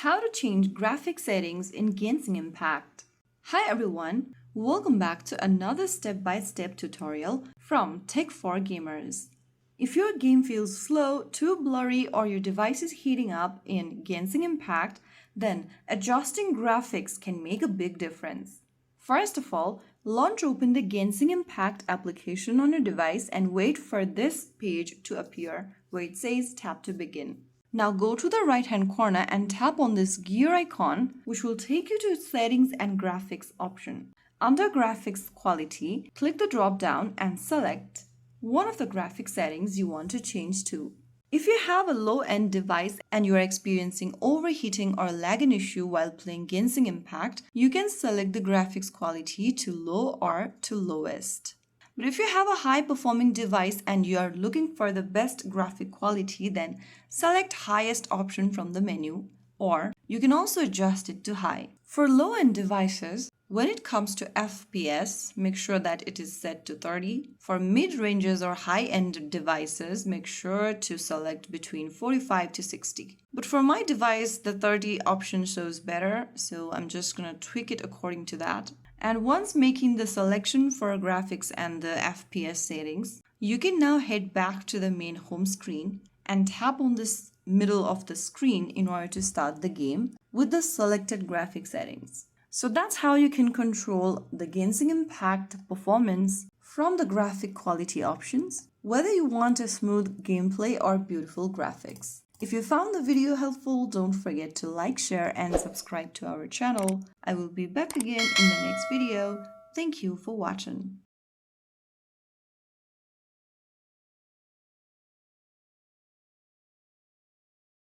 How to change graphic settings in Genshin Impact. Hi everyone, welcome back to another step-by-step tutorial from Tech for Gamers. If your game feels slow, too blurry, or your device is heating up in Genshin Impact, then adjusting graphics can make a big difference. First of all, launch open the Genshin Impact application on your device and wait for this page to appear where it says Tap to Begin. Now go to the right hand corner and tap on this gear icon, which will take you to Settings and Graphics option. Under Graphics Quality, click the drop down and select one of the graphic settings you want to change to. If you have a low-end device and you are experiencing overheating or lagging issue while playing Genshin Impact, you can select the graphics quality to low or to lowest. But if you have a high-performing device and you are looking for the best graphic quality, then select highest option from the menu, or you can also adjust it to high. For low-end devices, when it comes to FPS, make sure that it is set to 30. For mid-ranges or high-end devices, make sure to select between 45 to 60. But for my device, the 30 option shows better, so I'm just going to tweak it according to that. And once making the selection for graphics and the FPS settings, you can now head back to the main home screen and tap on this middle of the screen in order to start the game with the selected graphic settings. So that's how you can control the Genshin Impact performance from the graphic quality options, whether you want a smooth gameplay or beautiful graphics. If you found the video helpful, don't forget to like, share, and subscribe to our channel. I will be back again in the next video. Thank you for watching.